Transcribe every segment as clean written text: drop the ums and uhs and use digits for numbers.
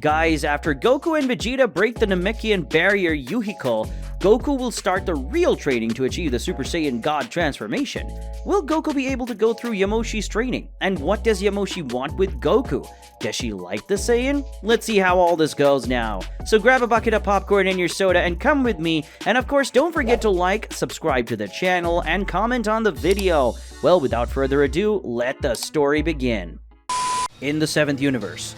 Guys, after Goku and Vegeta break the Namekian barrier Yuhiko, Goku will start the real training to achieve the Super Saiyan God transformation. Will Goku be able to go through Yamoshi's training? And what does Yamoshi want with Goku? Does she like the Saiyan? Let's see how all this goes now. So grab a bucket of popcorn and your soda and come with me. And of course, don't forget to like, subscribe to the channel, and comment on the video. Well, without further ado, let the story begin. In the 7th universe.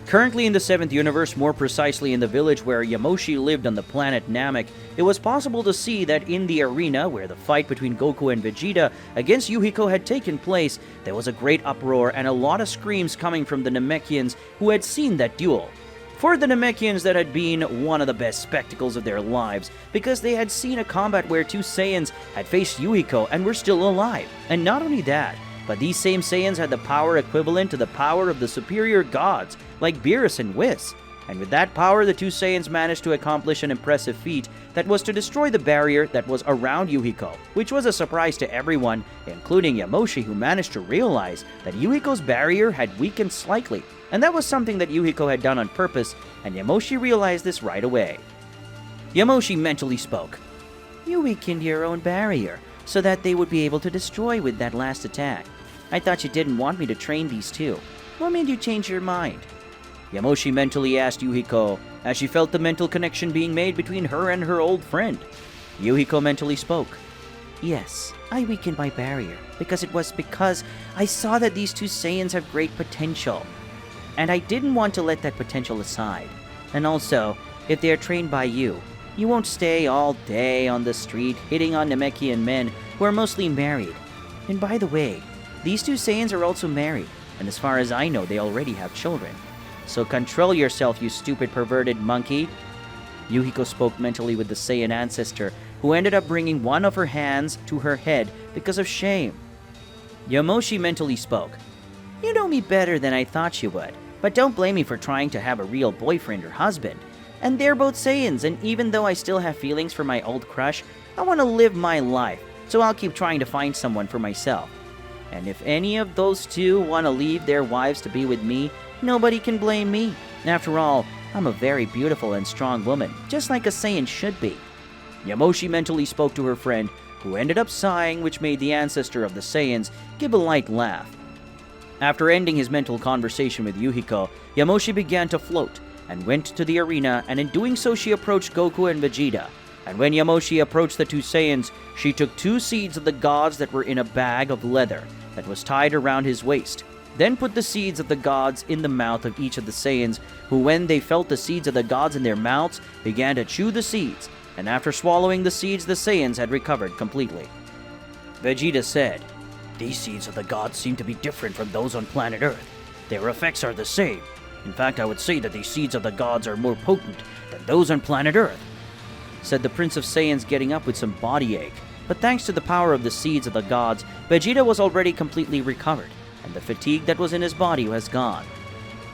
Currently in the 7th universe, more precisely in the village where Yamoshi lived on the planet Namek, it was possible to see that in the arena where the fight between Goku and Vegeta against Yuhiko had taken place, there was a great uproar and a lot of screams coming from the Namekians who had seen that duel. For the Namekians, that had been one of the best spectacles of their lives, because they had seen a combat where two Saiyans had faced Yuhiko and were still alive. And not only that, but these same Saiyans had the power equivalent to the power of the superior gods, like Beerus and Whis. And with that power, the two Saiyans managed to accomplish an impressive feat that was to destroy the barrier that was around Yuhiko, which was a surprise to everyone, including Yamoshi, who managed to realize that Yuhiko's barrier had weakened slightly, and that was something that Yuhiko had done on purpose, and Yamoshi realized this right away. Yamoshi mentally spoke. "You weakened your own barrier, so that they would be able to destroy with that last attack. I thought you didn't want me to train these two. What made you change your mind?" Yamoshi mentally asked Yuhiko, as she felt the mental connection being made between her and her old friend. Yuhiko mentally spoke. "Yes, I weakened my barrier, because I saw that these two Saiyans have great potential. And I didn't want to let that potential aside. And also, if they are trained by you, you won't stay all day on the street hitting on Namekian men who are mostly married. And by the way, these two Saiyans are also married, and as far as I know, they already have children. So control yourself, you stupid perverted monkey." Yuhiko spoke mentally with the Saiyan ancestor, who ended up bringing one of her hands to her head because of shame. Yamoshi mentally spoke. "You know me better than I thought you would, but don't blame me for trying to have a real boyfriend or husband. And they're both Saiyans, and even though I still have feelings for my old crush, I want to live my life, so I'll keep trying to find someone for myself. And if any of those two want to leave their wives to be with me, nobody can blame me. After all, I'm a very beautiful and strong woman, just like a Saiyan should be." Yamoshi mentally spoke to her friend, who ended up sighing, which made the ancestor of the Saiyans give a light laugh. After ending his mental conversation with Yuhiko, Yamoshi began to float, and went to the arena, and in doing so she approached Goku and Vegeta. And when Yamoshi approached the two Saiyans, she took 2 seeds of the gods that were in a bag of leather that was tied around his waist, then put the seeds of the gods in the mouth of each of the Saiyans, who when they felt the seeds of the gods in their mouths, began to chew the seeds, and after swallowing the seeds, the Saiyans had recovered completely. Vegeta said, "These seeds of the gods seem to be different from those on planet Earth. Their effects are the same. In fact, I would say that these seeds of the gods are more potent than those on planet Earth," said the Prince of Saiyans, getting up with some body ache. But thanks to the power of the seeds of the gods, Vegeta was already completely recovered, and the fatigue that was in his body was gone.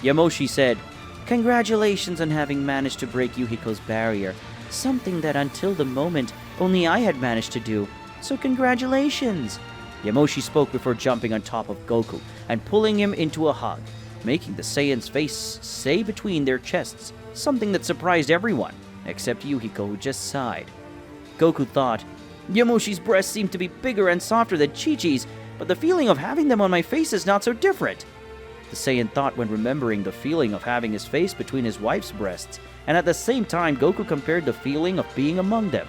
Yamoshi said, "Congratulations on having managed to break Yuhiko's barrier, something that until the moment only I had managed to do, so congratulations." Yamoshi spoke before jumping on top of Goku and pulling him into a hug, making the Saiyans' face stay between their chests, something that surprised everyone, except Yuhiko, who just sighed. Goku thought, "Yamoshi's breasts seem to be bigger and softer than Chi-Chi's, but the feeling of having them on my face is not so different." The Saiyan thought when remembering the feeling of having his face between his wife's breasts, and at the same time Goku compared the feeling of being among them.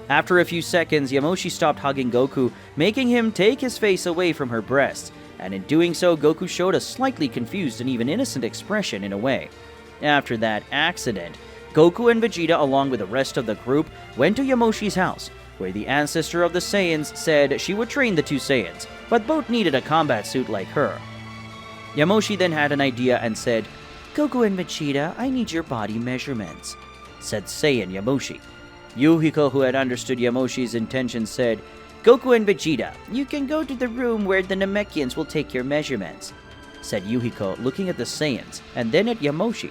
After a few seconds, Yamoshi stopped hugging Goku, making him take his face away from her breasts, and in doing so, Goku showed a slightly confused and even innocent expression in a way. After that accident, Goku and Vegeta, along with the rest of the group, went to Yamoshi's house, where the ancestor of the Saiyans said she would train the two Saiyans, but both needed a combat suit like her. Yamoshi then had an idea and said, "Goku and Vegeta, I need your body measurements," said Saiyan Yamoshi. Yuhiko, who had understood Yamoshi's intention, said, "Goku and Vegeta, you can go to the room where the Namekians will take your measurements," said Yuhiko, looking at the Saiyans, and then at Yamoshi.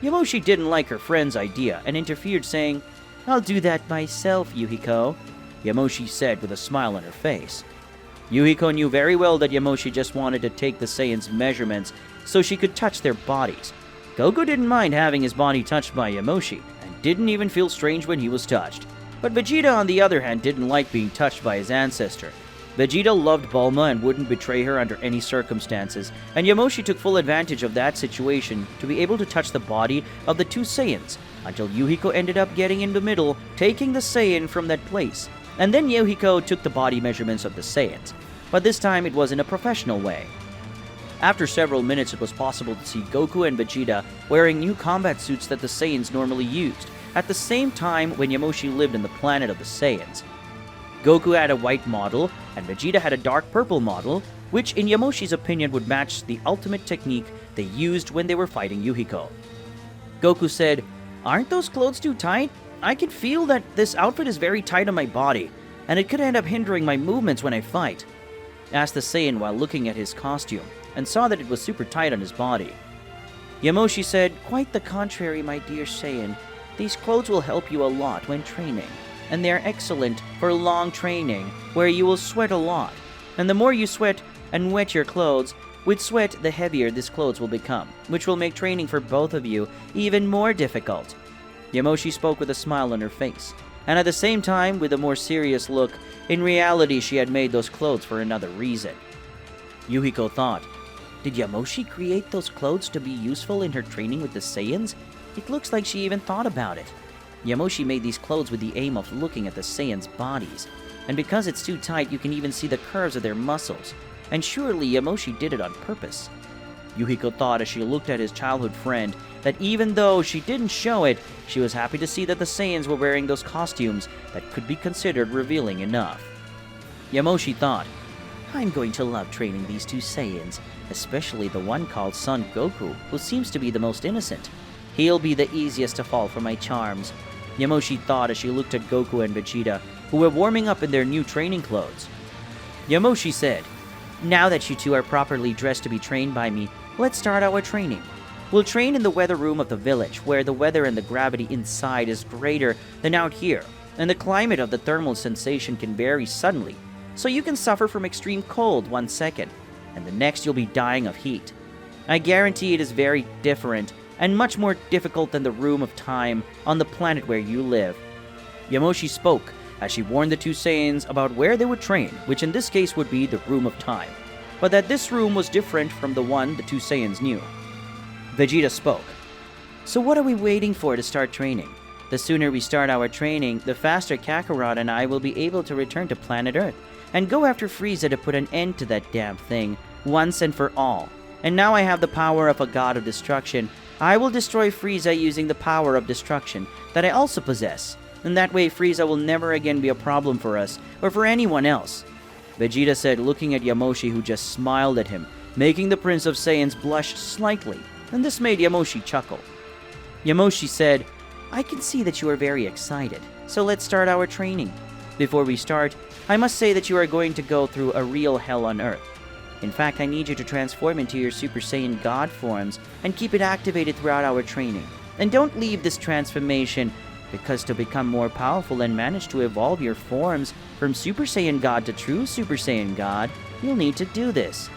Yamoshi didn't like her friend's idea and interfered, saying, "I'll do that myself, Yuhiko," Yamoshi said with a smile on her face. Yuhiko knew very well that Yamoshi just wanted to take the Saiyans' measurements so she could touch their bodies. Goku didn't mind having his body touched by Yamoshi, and didn't even feel strange when he was touched. But Vegeta, on the other hand, didn't like being touched by his ancestor. Vegeta loved Bulma and wouldn't betray her under any circumstances, and Yamoshi took full advantage of that situation to be able to touch the body of the two Saiyans, until Yuhiko ended up getting in the middle, taking the Saiyan from that place. And then Yuhiko took the body measurements of the Saiyans, but this time it was in a professional way. After several minutes, it was possible to see Goku and Vegeta wearing new combat suits that the Saiyans normally used, at the same time when Yamoshi lived in the planet of the Saiyans. Goku had a white model, and Vegeta had a dark purple model, which in Yamoshi's opinion would match the ultimate technique they used when they were fighting Yuhiko. Goku said, "Aren't those clothes too tight? I can feel that this outfit is very tight on my body, and it could end up hindering my movements when I fight," asked the Saiyan while looking at his costume, and saw that it was super tight on his body. Yamoshi said, "Quite the contrary, my dear Saiyan. These clothes will help you a lot when training, and they're excellent for long training, where you will sweat a lot. And the more you sweat and wet your clothes, with sweat the heavier this clothes will become, which will make training for both of you even more difficult." Yamoshi spoke with a smile on her face, and at the same time with a more serious look. In reality, she had made those clothes for another reason. Yuhiko thought, "Did Yamoshi create those clothes to be useful in her training with the Saiyans? It looks like she even thought about it. Yamoshi made these clothes with the aim of looking at the Saiyans' bodies, and because it's too tight, you can even see the curves of their muscles, and surely Yamoshi did it on purpose." Yuhiko thought as she looked at his childhood friend that even though she didn't show it, she was happy to see that the Saiyans were wearing those costumes that could be considered revealing enough. Yamoshi thought, "I'm going to love training these two Saiyans, especially the one called Son Goku, who seems to be the most innocent. He'll be the easiest to fall for my charms," Yamoshi thought as she looked at Goku and Vegeta, who were warming up in their new training clothes. Yamoshi said, "Now that you two are properly dressed to be trained by me, let's start our training. We'll train in the weather room of the village, where the weather and the gravity inside is greater than out here, and the climate of the thermal sensation can vary suddenly, so you can suffer from extreme cold 1 second, and the next you'll be dying of heat. I guarantee it is very different, and much more difficult than the room of time on the planet where you live." Yamoshi spoke as she warned the two Saiyans about where they would train, which in this case would be the room of time, but that this room was different from the one the two Saiyans knew. Vegeta spoke, "So what are we waiting for to start training? The sooner we start our training, the faster Kakarot and I will be able to return to planet Earth and go after Frieza to put an end to that damn thing once and for all. And now I have the power of a god of destruction. I will destroy Frieza using the power of destruction that I also possess, and that way Frieza will never again be a problem for us or for anyone else," Vegeta said, looking at Yamoshi, who just smiled at him, making the Prince of Saiyans blush slightly, and this made Yamoshi chuckle. Yamoshi said, "I can see that you are very excited, so let's start our training. Before we start, I must say that you are going to go through a real hell on Earth. In fact, I need you to transform into your Super Saiyan God forms and keep it activated throughout our training. And don't leave this transformation, because to become more powerful and manage to evolve your forms from Super Saiyan God to true Super Saiyan God, you'll need to do this.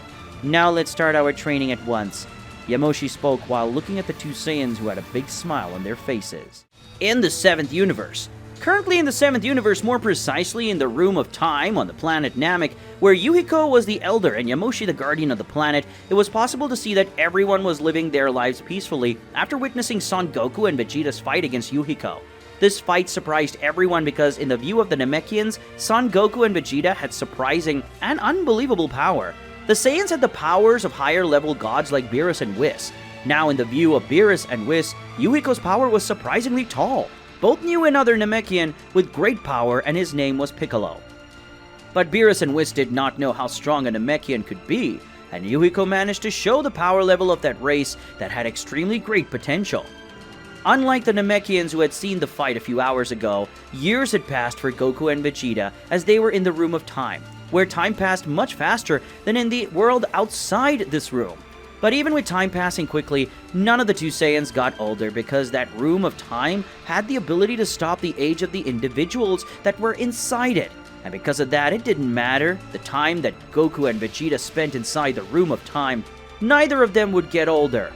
Now let's start our training at once," Yamoshi spoke while looking at the two Saiyans, who had a big smile on their faces. In the 7th universe. Currently in the 7th universe, more precisely in the Room of Time on the planet Namek, where Yuhiko was the Elder and Yamoshi the Guardian of the planet, it was possible to see that everyone was living their lives peacefully after witnessing Son Goku and Vegeta's fight against Yuhiko. This fight surprised everyone because in the view of the Namekians, Son Goku and Vegeta had surprising and unbelievable power. The Saiyans had the powers of higher level gods like Beerus and Whis. Now in the view of Beerus and Whis, Yuhiko's power was surprisingly tall. Both knew another Namekian with great power, and his name was Piccolo. But Beerus and Whis did not know how strong a Namekian could be, and Yuhiko managed to show the power level of that race that had extremely great potential. Unlike the Namekians who had seen the fight a few hours ago, years had passed for Goku and Vegeta as they were in the Room of Time, where time passed much faster than in the world outside this room. But even with time passing quickly, none of the two Saiyans got older because that Room of Time had the ability to stop the age of the individuals that were inside it. And because of that, it didn't matter the time that Goku and Vegeta spent inside the Room of Time, neither of them would get older.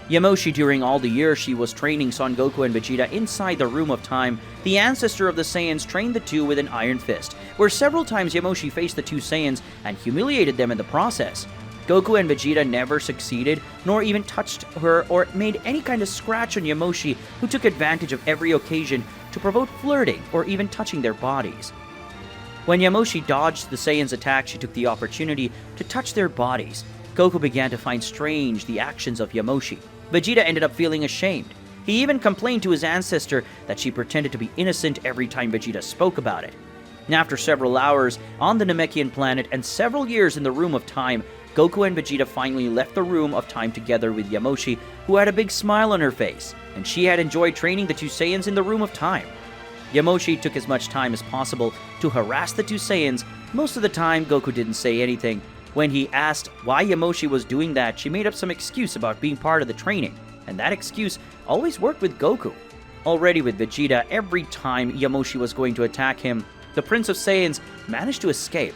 Yamoshi, during all the years she was training Son Goku and Vegeta inside the Room of Time, the ancestor of the Saiyans trained the two with an iron fist, where several times Yamoshi faced the two Saiyans and humiliated them in the process. Goku and Vegeta never succeeded, nor even touched her or made any kind of scratch on Yamoshi, who took advantage of every occasion to provoke flirting or even touching their bodies. When Yamoshi dodged the Saiyans' attack, she took the opportunity to touch their bodies. Goku began to find strange the actions of Yamoshi. Vegeta ended up feeling ashamed. He even complained to his ancestor that she pretended to be innocent every time Vegeta spoke about it. After several hours on the Namekian planet and several years in the Room of Time, Goku and Vegeta finally left the Room of Time together with Yamoshi, who had a big smile on her face, and she had enjoyed training the two Saiyans in the Room of Time. Yamoshi took as much time as possible to harass the two Saiyans. Most of the time, Goku didn't say anything. When he asked why Yamoshi was doing that, she made up some excuse about being part of the training, and that excuse always worked with Goku. Already with Vegeta, every time Yamoshi was going to attack him, the Prince of Saiyans managed to escape.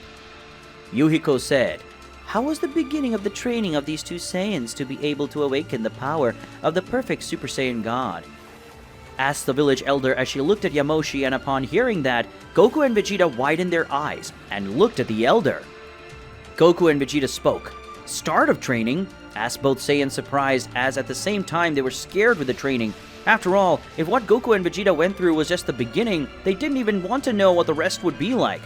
Yuhiko said, "How was the beginning of the training of these two Saiyans to be able to awaken the power of the perfect Super Saiyan God?" asked the village elder as she looked at Yamoshi, and upon hearing that, Goku and Vegeta widened their eyes and looked at the elder. Goku and Vegeta spoke. "Start of training?" asked both Saiyans, surprised, as at the same time they were scared with the training. After all, if what Goku and Vegeta went through was just the beginning, they didn't even want to know what the rest would be like.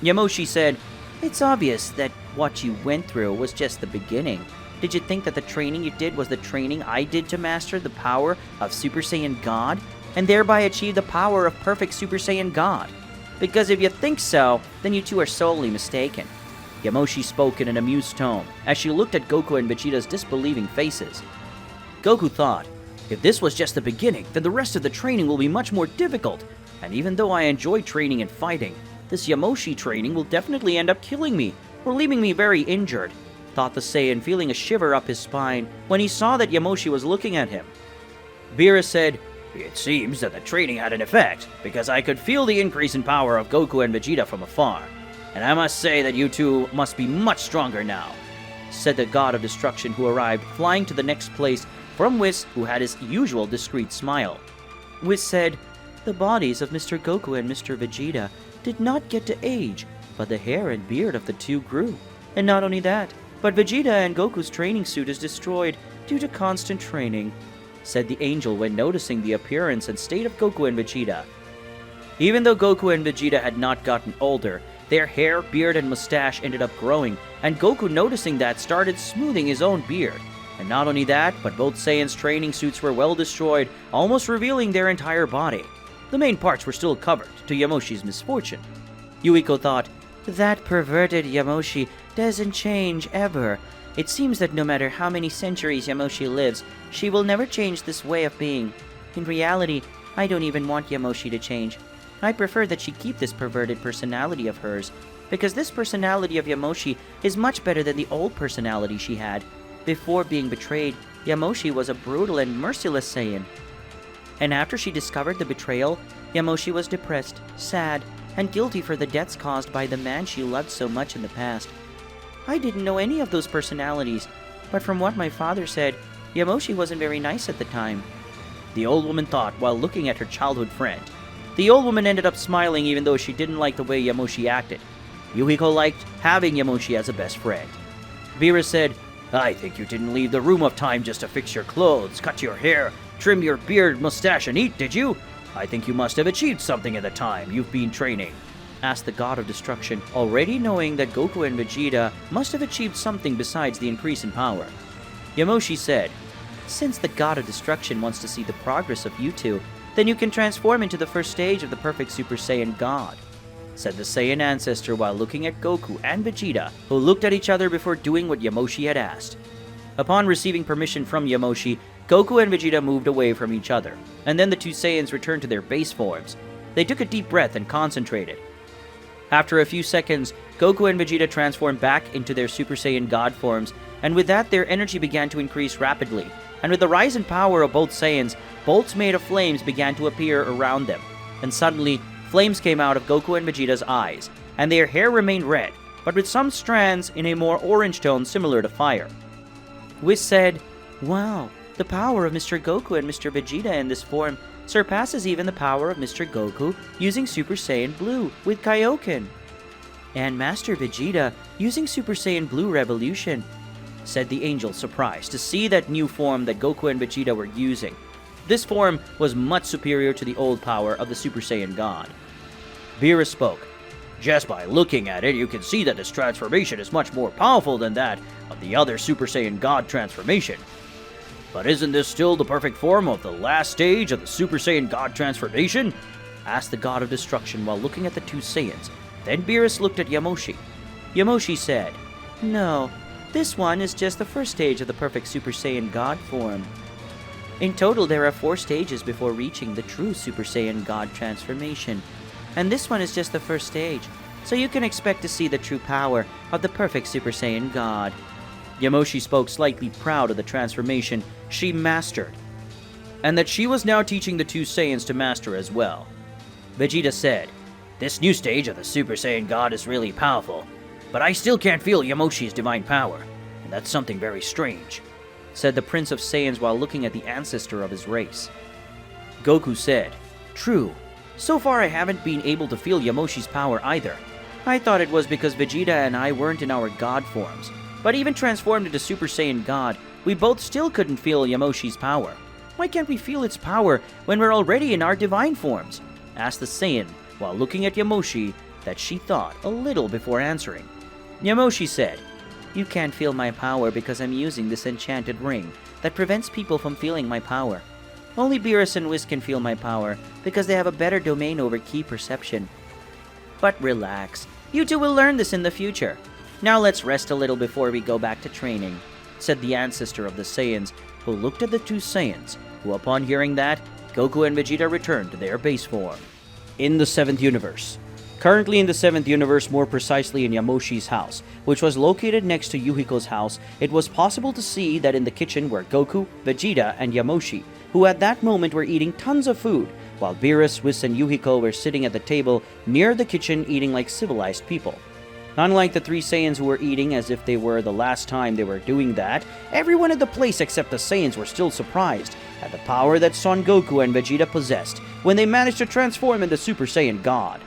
Yamoshi said, "It's obvious that what you went through was just the beginning. Did you think that the training you did was the training I did to master the power of Super Saiyan God, and thereby achieve the power of perfect Super Saiyan God? Because if you think so, then you two are sorely mistaken." Yamoshi spoke in an amused tone, as she looked at Goku and Vegeta's disbelieving faces. Goku thought, if this was just the beginning, then the rest of the training will be much more difficult, and even though I enjoy training and fighting, this Yamoshi training will definitely end up killing me, or leaving me very injured, thought the Saiyan, feeling a shiver up his spine when he saw that Yamoshi was looking at him. Beerus said, "It seems that the training had an effect, because I could feel the increase in power of Goku and Vegeta from afar. And I must say that you two must be much stronger now," said the God of Destruction, who arrived, flying to the next place from Whis, who had his usual discreet smile. Whis said, "The bodies of Mr. Goku and Mr. Vegeta did not get to age, but the hair and beard of the two grew. And not only that, but Vegeta and Goku's training suit is destroyed due to constant training," said the angel when noticing the appearance and state of Goku and Vegeta. Even though Goku and Vegeta had not gotten older, their hair, beard, and mustache ended up growing, and Goku, noticing that, started smoothing his own beard. And not only that, but both Saiyans' training suits were well destroyed, almost revealing their entire body. The main parts were still covered, to Yamoshi's misfortune. Yuiko thought, "That perverted Yamoshi doesn't change ever. It seems that no matter how many centuries Yamoshi lives, she will never change this way of being. In reality, I don't even want Yamoshi to change. I prefer that she keep this perverted personality of hers, because this personality of Yamoshi is much better than the old personality she had. Before being betrayed, Yamoshi was a brutal and merciless Saiyan. And after she discovered the betrayal, Yamoshi was depressed, sad, and guilty for the deaths caused by the man she loved so much in the past. I didn't know any of those personalities, but from what my father said, Yamoshi wasn't very nice at the time," the old woman thought while looking at her childhood friend. The old woman ended up smiling even though she didn't like the way Yamoshi acted. Yuhiko liked having Yamoshi as a best friend. Beerus said, "I think you didn't leave the Room of Time just to fix your clothes, cut your hair, trim your beard, mustache, and eat, did you? I think you must have achieved something in the time you've been training," asked the God of Destruction, already knowing that Goku and Vegeta must have achieved something besides the increase in power. Yamoshi said, "Since the God of Destruction wants to see the progress of you two, then you can transform into the first stage of the perfect Super Saiyan God," said the Saiyan ancestor while looking at Goku and Vegeta, who looked at each other before doing what Yamoshi had asked. Upon receiving permission from Yamoshi, Goku and Vegeta moved away from each other, and then the two Saiyans returned to their base forms. They took a deep breath and concentrated. After a few seconds, Goku and Vegeta transformed back into their Super Saiyan God forms, and with that their energy began to increase rapidly, and with the rise in power of both Saiyans, bolts made of flames began to appear around them, and suddenly, flames came out of Goku and Vegeta's eyes, and their hair remained red, but with some strands in a more orange tone similar to fire. Whis said, "Wow, The power of Mr. Goku and Mr. Vegeta in this form surpasses even the power of Mr. Goku using Super Saiyan Blue with Kaioken. And Master Vegeta using Super Saiyan Blue Revolution, said the angel, surprised to see that new form that Goku and Vegeta were using. This form was much superior to the old power of the Super Saiyan God. Beerus spoke. Just by looking at it, you can see that this transformation is much more powerful than that of the other Super Saiyan God transformation. But isn't this still the perfect form of the last stage of the Super Saiyan God transformation? Asked the God of Destruction while looking at the two Saiyans. Then Beerus looked at Yamoshi. Yamoshi said, No, this one is just the first stage of the perfect Super Saiyan God form. In total, there are 4 stages before reaching the true Super Saiyan God transformation. And this one is just the first stage, so you can expect to see the true power of the perfect Super Saiyan God. Yamoshi spoke slightly proud of the transformation she mastered, and that she was now teaching the two Saiyans to master as well. Vegeta said, This new stage of the Super Saiyan God is really powerful, but I still can't feel Yamoshi's divine power, and that's something very strange, said the Prince of Saiyans while looking at the ancestor of his race. Goku said, True. So far I haven't been able to feel Yamoshi's power either. I thought it was because Vegeta and I weren't in our God forms, but even transformed into Super Saiyan God, we both still couldn't feel Yamoshi's power. Why can't we feel its power when we're already in our divine forms? Asked the Saiyan while looking at Yamoshi that she thought a little before answering. Yamoshi said, You can't feel my power because I'm using this enchanted ring that prevents people from feeling my power. Only Beerus and Whis can feel my power because they have a better domain over ki perception. But relax, you two will learn this in the future. Now let's rest a little before we go back to training, said the ancestor of the Saiyans, who looked at the two Saiyans, who upon hearing that, Goku and Vegeta returned to their base form. In the 7th universe. Currently in the 7th universe, more precisely in Yamoshi's house, which was located next to Yuhiko's house, it was possible to see that in the kitchen were Goku, Vegeta, and Yamoshi, who at that moment were eating tons of food, while Beerus, Whis, and Yuhiko were sitting at the table near the kitchen eating like civilized people. Unlike the 3 Saiyans who were eating as if they were the last time they were doing that, everyone at the place except the Saiyans were still surprised at the power that Son Goku and Vegeta possessed when they managed to transform into Super Saiyan God.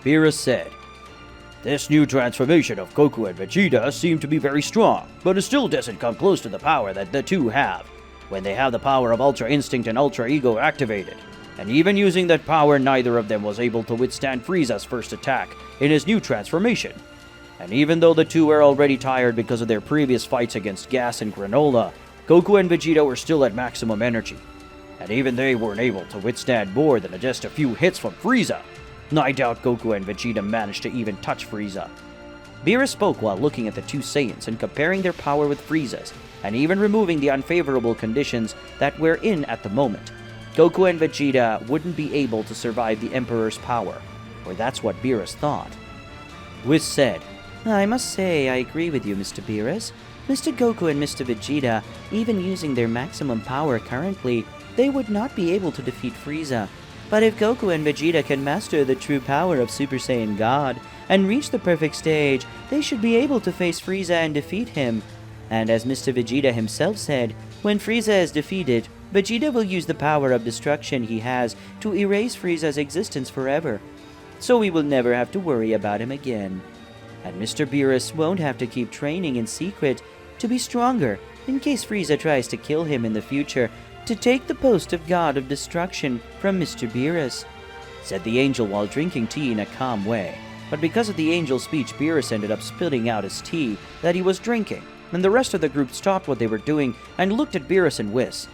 Beerus said, This new transformation of Goku and Vegeta seemed to be very strong, but it still doesn't come close to the power that the two have, when they have the power of Ultra Instinct and Ultra Ego activated. And even using that power, neither of them was able to withstand Frieza's first attack in his new transformation. And even though the two were already tired because of their previous fights against Gas and Granola, Goku and Vegeta were still at maximum energy. And even they weren't able to withstand more than just a few hits from Frieza. I doubt Goku and Vegeta managed to even touch Frieza. Beerus spoke while looking at the two Saiyans and comparing their power with Frieza's, and even removing the unfavorable conditions that we're in at the moment. Goku and Vegeta wouldn't be able to survive the Emperor's power, or that's what Beerus thought. Whis said, I must say I agree with you, Mr. Beerus. Mr. Goku and Mr. Vegeta, even using their maximum power currently, they would not be able to defeat Frieza. But if Goku and Vegeta can master the true power of Super Saiyan God and reach the perfect stage, they should be able to face Frieza and defeat him. And as Mr. Vegeta himself said, when Frieza is defeated, Vegeta will use the power of destruction he has to erase Frieza's existence forever. So we will never have to worry about him again. And Mr. Beerus won't have to keep training in secret to be stronger in case Frieza tries to kill him in the future to take the post of God of Destruction from Mr. Beerus, said the angel while drinking tea in a calm way. But because of the angel's speech, Beerus ended up spitting out his tea that he was drinking, and the rest of the group stopped what they were doing and looked at Beerus and Whis.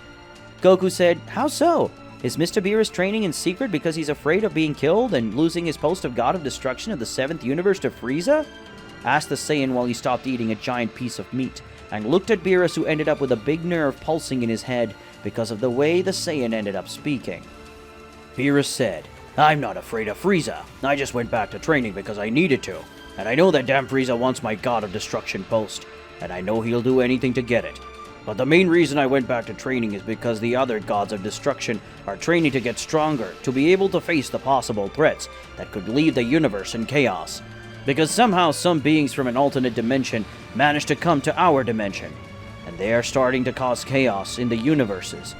Goku said, How so? Is Mr. Beerus training in secret because he's afraid of being killed and losing his post of God of Destruction of the 7th universe to Frieza? Asked the Saiyan while he stopped eating a giant piece of meat, and looked at Beerus, who ended up with a big nerve pulsing in his head because of the way the Saiyan ended up speaking. Beerus said, I'm not afraid of Frieza. I just went back to training because I needed to. And I know that damn Frieza wants my God of Destruction post, and I know he'll do anything to get it. But the main reason I went back to training is because the other Gods of Destruction are training to get stronger, to be able to face the possible threats that could leave the universe in chaos. Because somehow some beings from an alternate dimension managed to come to our dimension. And and they are starting to cause chaos in the universes.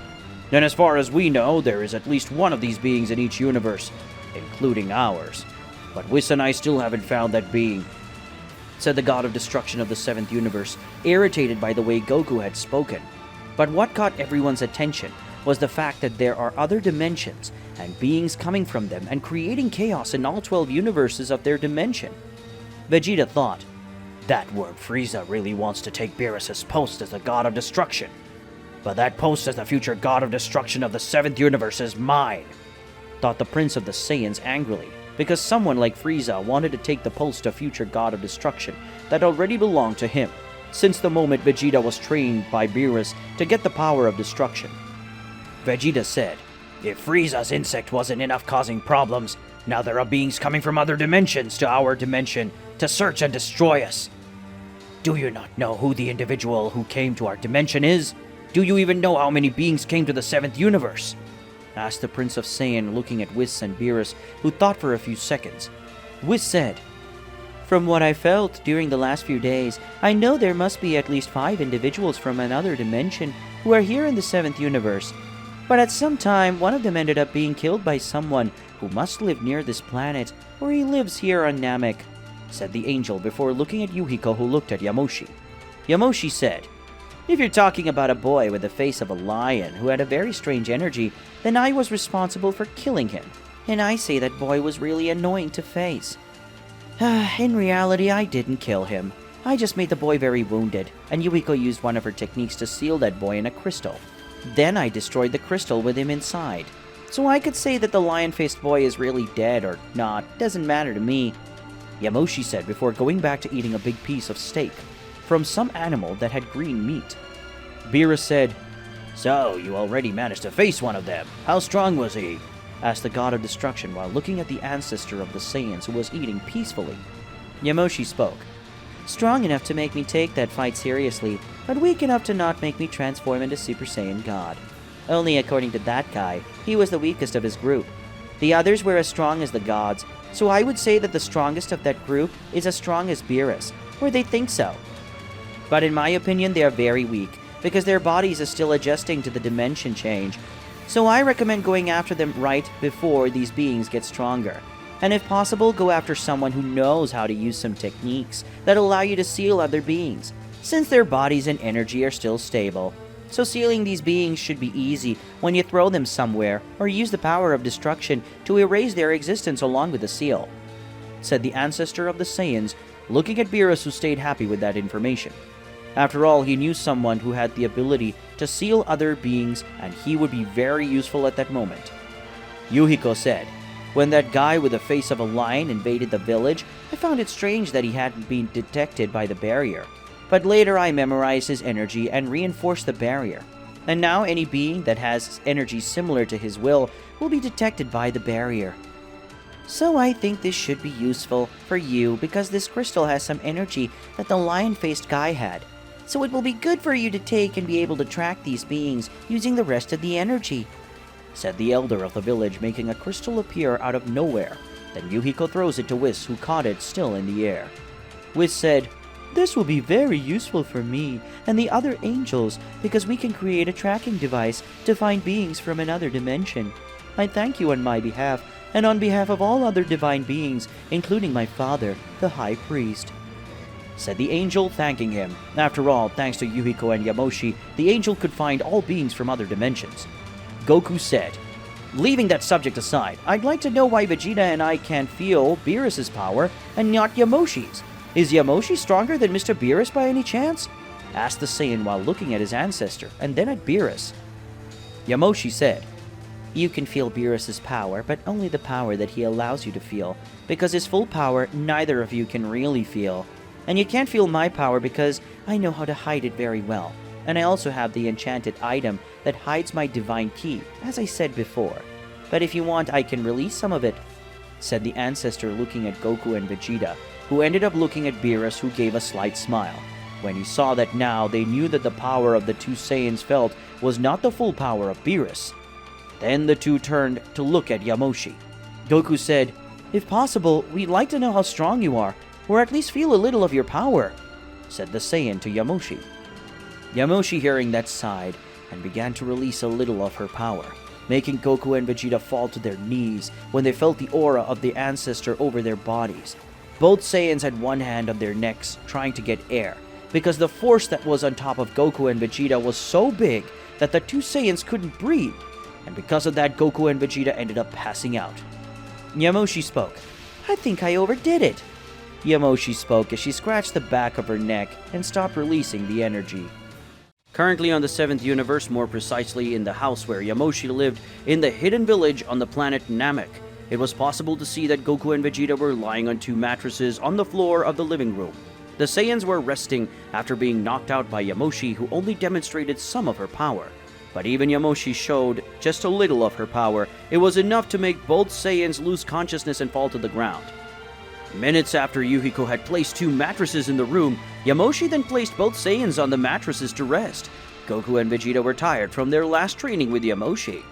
And as far as we know, there is at least one of these beings in each universe, including ours. But Whis and I still haven't found that being," said the god of destruction of the 7th universe, irritated by the way Goku had spoken. But what caught everyone's attention was the fact that there are other dimensions and beings coming from them and creating chaos in all 12 universes of their dimension. Vegeta thought, "That word Frieza really wants to take Beerus's post as the god of destruction. But that post as the future god of destruction of the 7th universe is mine," thought the Prince of the Saiyans angrily, because someone like Frieza wanted to take the post of future god of destruction that already belonged to him, since the moment Vegeta was trained by Beerus to get the power of destruction. Vegeta said, "If Frieza's insect wasn't enough causing problems, now there are beings coming from other dimensions to our dimension to search and destroy us. Do you not know who the individual who came to our dimension is? Do you even know how many beings came to the 7th universe?" asked the Prince of Saiyan, looking at Whis and Beerus, who thought for a few seconds. Whis said, "From what I felt during the last few days, I know there must be at least 5 individuals from another dimension who are here in the 7th universe. But at some time, one of them ended up being killed by someone who must live near this planet, or he lives here on Namek," said the angel before looking at Yuhiko, who looked at Yamoshi. Yamoshi said, "If you're talking about a boy with the face of a lion who had a very strange energy, then I was responsible for killing him, and I say that boy was really annoying to face. In reality, I didn't kill him. I just made the boy very wounded, and Yuhiko used one of her techniques to seal that boy in a crystal. Then I destroyed the crystal with him inside. So I could say that the lion-faced boy is really dead or not, doesn't matter to me," Yamoshi said before going back to eating a big piece of steak from some animal that had green meat. Beerus said, "So, you already managed to face one of them. How strong was he?" asked the god of destruction while looking at the ancestor of the Saiyans who was eating peacefully. Yamoshi spoke, "Strong enough to make me take that fight seriously, but weak enough to not make me transform into Super Saiyan God. Only according to that guy, he was the weakest of his group. The others were as strong as the gods, so I would say that the strongest of that group is as strong as Beerus, or they think so. But in my opinion, they are very weak, because their bodies are still adjusting to the dimension change. So I recommend going after them right before these beings get stronger. And if possible, go after someone who knows how to use some techniques that allow you to seal other beings, since their bodies and energy are still stable. So sealing these beings should be easy when you throw them somewhere, or use the power of destruction to erase their existence along with the seal," said the ancestor of the Saiyans, looking at Beerus, who stayed happy with that information. After all, he knew someone who had the ability to seal other beings, and he would be very useful at that moment. Yuhiko said, "When that guy with the face of a lion invaded the village, I found it strange that he hadn't been detected by the barrier. But later I memorized his energy and reinforced the barrier. And now any being that has energy similar to his will be detected by the barrier. So I think this should be useful for you because this crystal has some energy that the lion-faced guy had. So it will be good for you to take and be able to track these beings using the rest of the energy," said the elder of the village, making a crystal appear out of nowhere. Then Yuhiko throws it to Whis, who caught it still in the air. Whis said, "This will be very useful for me and the other angels because we can create a tracking device to find beings from another dimension. I thank you on my behalf and on behalf of all other divine beings, including my father, the High Priest," said the angel, thanking him. After all, thanks to Yuhiko and Yamoshi, the angel could find all beings from other dimensions. Goku said, "Leaving that subject aside, I'd like to know why Vegeta and I can't feel Beerus's power and not Yamoshi's. Is Yamoshi stronger than Mr. Beerus by any chance?" asked the Saiyan while looking at his ancestor and then at Beerus. Yamoshi said, "You can feel Beerus's power, but only the power that he allows you to feel, because his full power neither of you can really feel. And you can't feel my power because I know how to hide it very well. And I also have the enchanted item that hides my divine ki, as I said before. But if you want, I can release some of it," said the ancestor, looking at Goku and Vegeta, who ended up looking at Beerus, who gave a slight smile, when he saw that now they knew that the power of the two Saiyans felt was not the full power of Beerus. Then the two turned to look at Yamoshi. Goku said, "If possible, we'd like to know how strong you are, or at least feel a little of your power," said the Saiyan to Yamoshi. Yamoshi, hearing that, sighed and began to release a little of her power, making Goku and Vegeta fall to their knees when they felt the aura of the ancestor over their bodies. Both Saiyans had one hand on their necks trying to get air, because the force that was on top of Goku and Vegeta was so big that the two Saiyans couldn't breathe, and because of that, Goku and Vegeta ended up passing out. Yamoshi spoke. "I think I overdid it." Yamoshi spoke as she scratched the back of her neck and stopped releasing the energy. Currently on the 7th universe, more precisely in the house where Yamoshi lived in the hidden village on the planet Namek, it was possible to see that Goku and Vegeta were lying on two mattresses on the floor of the living room. The Saiyans were resting after being knocked out by Yamoshi, who only demonstrated some of her power. But even Yamoshi showed just a little of her power. It was enough to make both Saiyans lose consciousness and fall to the ground. Minutes after Yuhiko had placed two mattresses in the room, Yamoshi then placed both Saiyans on the mattresses to rest. Goku and Vegeta were tired from their last training with Yamoshi.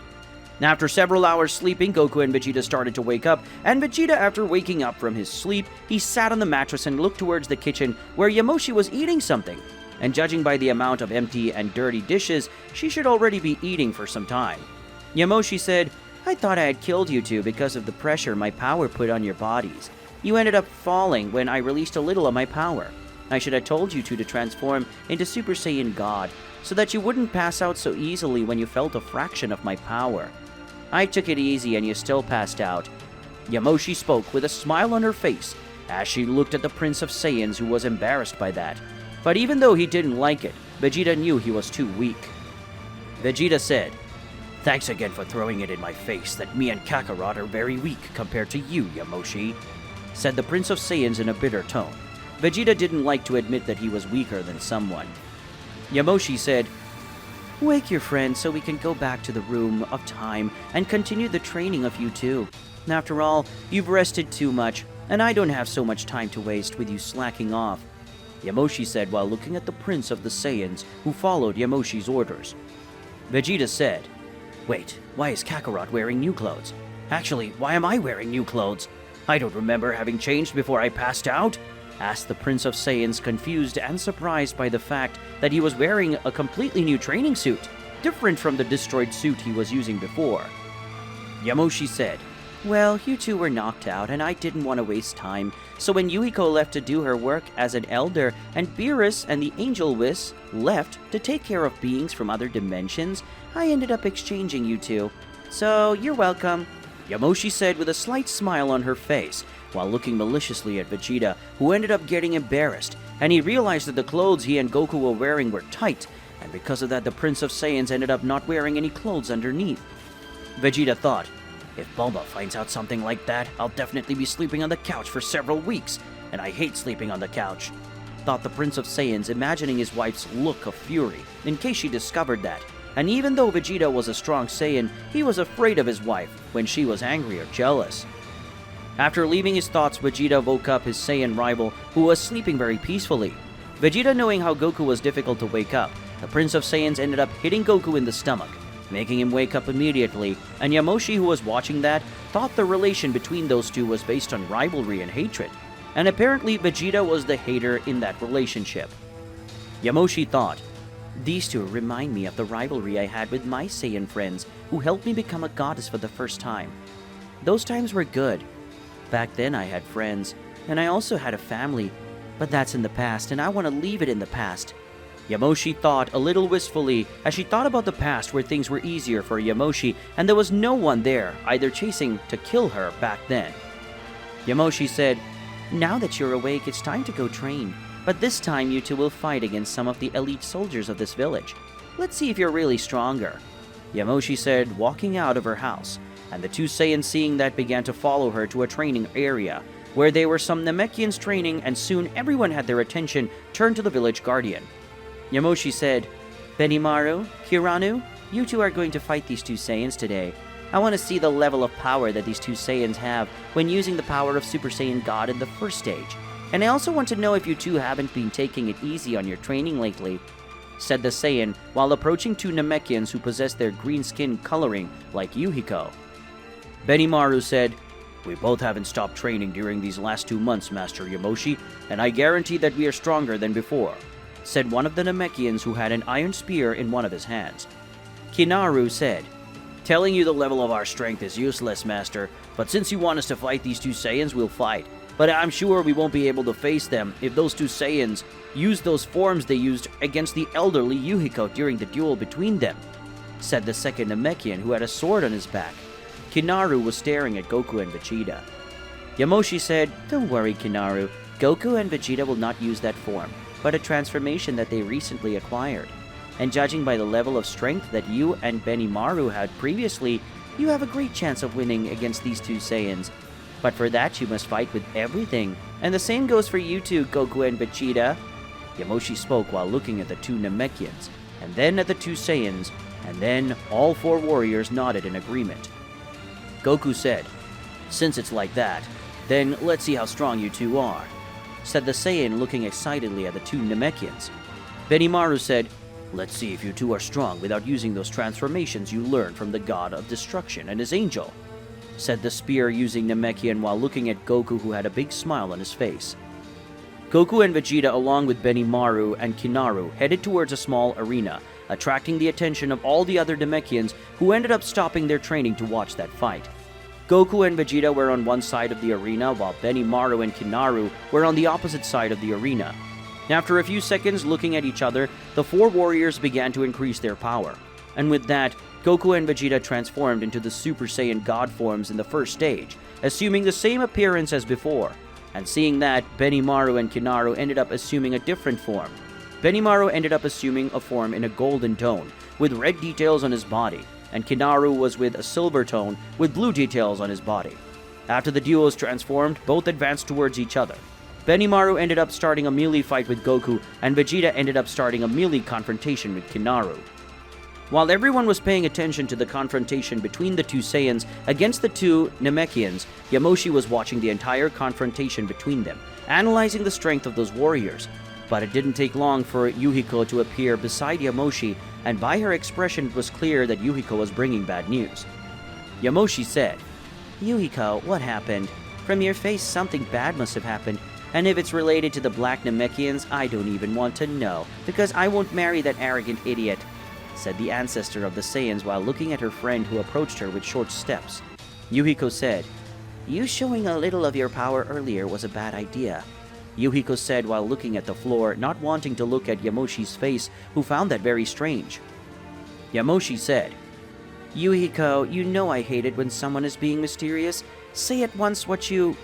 After several hours sleeping, Goku and Vegeta started to wake up, and Vegeta, after waking up from his sleep, he sat on the mattress and looked towards the kitchen where Yamoshi was eating something. And judging by the amount of empty and dirty dishes, she should already be eating for some time. Yamoshi said, "I thought I had killed you two because of the pressure my power put on your bodies. You ended up falling when I released a little of my power. I should have told you two to transform into Super Saiyan God, so that you wouldn't pass out so easily when you felt a fraction of my power. I took it easy and you still passed out." Yamoshi spoke with a smile on her face as she looked at the Prince of Saiyans, who was embarrassed by that. But even though he didn't like it, Vegeta knew he was too weak. Vegeta said, "Thanks again for throwing it in my face that me and Kakarot are very weak compared to you, Yamoshi," said the Prince of Saiyans in a bitter tone. Vegeta didn't like to admit that he was weaker than someone. Yamoshi said, "Wake your friend so we can go back to the room of time and continue the training of you two. After all, you've rested too much, and I don't have so much time to waste with you slacking off," Yamoshi said while looking at the Prince of the Saiyans, who followed Yamoshi's orders. Vegeta said, "Wait, why is Kakarot wearing new clothes? Actually, why am I wearing new clothes? I don't remember having changed before I passed out," asked the Prince of Saiyans, confused and surprised by the fact that he was wearing a completely new training suit, different from the destroyed suit he was using before. Yamoshi said, "Well, you two were knocked out and I didn't want to waste time, so when Yuhiko left to do her work as an elder and Beerus and the Angel Whis left to take care of beings from other dimensions, I ended up exchanging you two. So, you're welcome," Yamoshi said with a slight smile on her face, while looking maliciously at Vegeta, who ended up getting embarrassed, and he realized that the clothes he and Goku were wearing were tight, and because of that the Prince of Saiyans ended up not wearing any clothes underneath. Vegeta thought, "If Bulma finds out something like that, I'll definitely be sleeping on the couch for several weeks, and I hate sleeping on the couch," thought the Prince of Saiyans, imagining his wife's look of fury, in case she discovered that. And even though Vegeta was a strong Saiyan, he was afraid of his wife when she was angry or jealous. After leaving his thoughts, Vegeta woke up his Saiyan rival, who was sleeping very peacefully. Vegeta, knowing how Goku was difficult to wake up, the Prince of Saiyans ended up hitting Goku in the stomach, making him wake up immediately, and Yamoshi, who was watching that, thought the relation between those two was based on rivalry and hatred, and apparently Vegeta was the hater in that relationship. Yamoshi thought, "These two remind me of the rivalry I had with my Saiyan friends who helped me become a goddess for the first time. Those times were good. Back then I had friends, and I also had a family, but that's in the past and I want to leave it in the past." Yamoshi thought a little wistfully as she thought about the past where things were easier for Yamoshi and there was no one there either chasing to kill her back then. Yamoshi said, "Now that you're awake, it's time to go train. But this time you two will fight against some of the elite soldiers of this village. Let's see if you're really stronger," Yamoshi said, walking out of her house, and the two Saiyans, seeing that, began to follow her to a training area, where there were some Namekians training, and soon everyone had their attention turned to the village guardian. Yamoshi said, "Benimaru, Kiranu, you two are going to fight these two Saiyans today. I want to see the level of power that these two Saiyans have when using the power of Super Saiyan God in the first stage. And I also want to know if you two haven't been taking it easy on your training lately," said the Saiyan while approaching two Namekians who possessed their green skin coloring like Yuhiko. Benimaru said, "We both haven't stopped training during these last 2 months, Master Yamoshi, and I guarantee that we are stronger than before." said one of the Namekians who had an iron spear in one of his hands. Kinaru said, "Telling you the level of our strength is useless, Master, but since you want us to fight these two Saiyans, we'll fight. But I'm sure we won't be able to face them if those two Saiyans use those forms they used against the elderly Yuhiko during the duel between them," said the second Namekian who had a sword on his back. Kinaru was staring at Goku and Vegeta. Yamoshi said, "Don't worry, Kinaru. Goku and Vegeta will not use that form, but a transformation that they recently acquired. And judging by the level of strength that you and Benimaru had previously, you have a great chance of winning against these two Saiyans. But for that, you must fight with everything. And the same goes for you two, Goku and Vegeta." Yamoshi spoke while looking at the two Namekians, and then at the two Saiyans, and then all four warriors nodded in agreement. Goku said, "Since it's like that, then let's see how strong you two are," said the Saiyan looking excitedly at the two Namekians. Benimaru said, "Let's see if you two are strong without using those transformations you learned from the God of Destruction and his angel," said the spear-using Namekian while looking at Goku, who had a big smile on his face. Goku and Vegeta, along with Benimaru and Kinaru, headed towards a small arena, attracting the attention of all the other Namekians, who ended up stopping their training to watch that fight. Goku and Vegeta were on one side of the arena, while Benimaru and Kinaru were on the opposite side of the arena. After a few seconds looking at each other, the four warriors began to increase their power. And with that, Goku and Vegeta transformed into the Super Saiyan God forms in the first stage, assuming the same appearance as before. And seeing that, Benimaru and Kinaru ended up assuming a different form. Benimaru ended up assuming a form in a golden tone, with red details on his body, and Kinaru was with a silver tone, with blue details on his body. After the duos transformed, both advanced towards each other. Benimaru ended up starting a melee fight with Goku, and Vegeta ended up starting a melee confrontation with Kinaru. While everyone was paying attention to the confrontation between the two Saiyans against the two Namekians, Yamoshi was watching the entire confrontation between them, analyzing the strength of those warriors. But it didn't take long for Yuhiko to appear beside Yamoshi, and by her expression it was clear that Yuhiko was bringing bad news. Yamoshi said, "Yuhiko, what happened? From your face something bad must have happened, and if it's related to the Black Namekians, I don't even want to know, because I won't marry that arrogant idiot," said the ancestor of the Saiyans while looking at her friend who approached her with short steps. Yuhiko said, "You showing a little of your power earlier was a bad idea," Yuhiko said while looking at the floor, not wanting to look at Yamoshi's face, who found that very strange. Yamoshi said, "Yuhiko, you know I hate it when someone is being mysterious. Say at once what you..."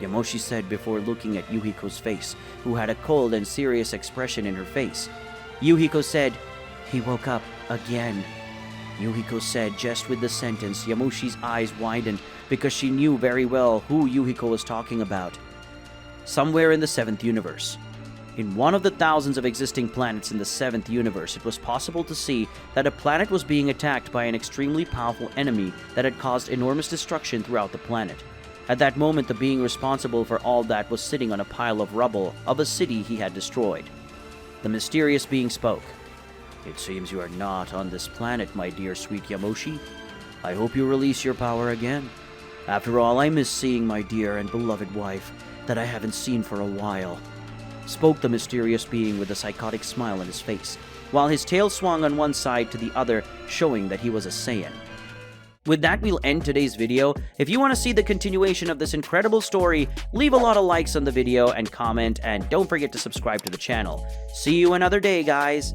Yamoshi said before looking at Yuhiko's face, who had a cold and serious expression in her face. Yuhiko said, "He woke up again." Yuhiko said just with the sentence, Yamoshi's eyes widened because she knew very well who Yuhiko was talking about. Somewhere in the 7th universe. In one of the thousands of existing planets in the 7th universe, it was possible to see that a planet was being attacked by an extremely powerful enemy that had caused enormous destruction throughout the planet. At that moment, the being responsible for all that was sitting on a pile of rubble of a city he had destroyed. The mysterious being spoke. "It seems you are not on this planet, my dear sweet Yamoshi. I hope you release your power again. After all, I miss seeing my dear and beloved wife that I haven't seen for a while," spoke the mysterious being with a psychotic smile on his face, while his tail swung on one side to the other, showing that he was a Saiyan. With that, we'll end today's video. If you want to see the continuation of this incredible story, leave a lot of likes on the video and comment, and don't forget to subscribe to the channel. See you another day, guys!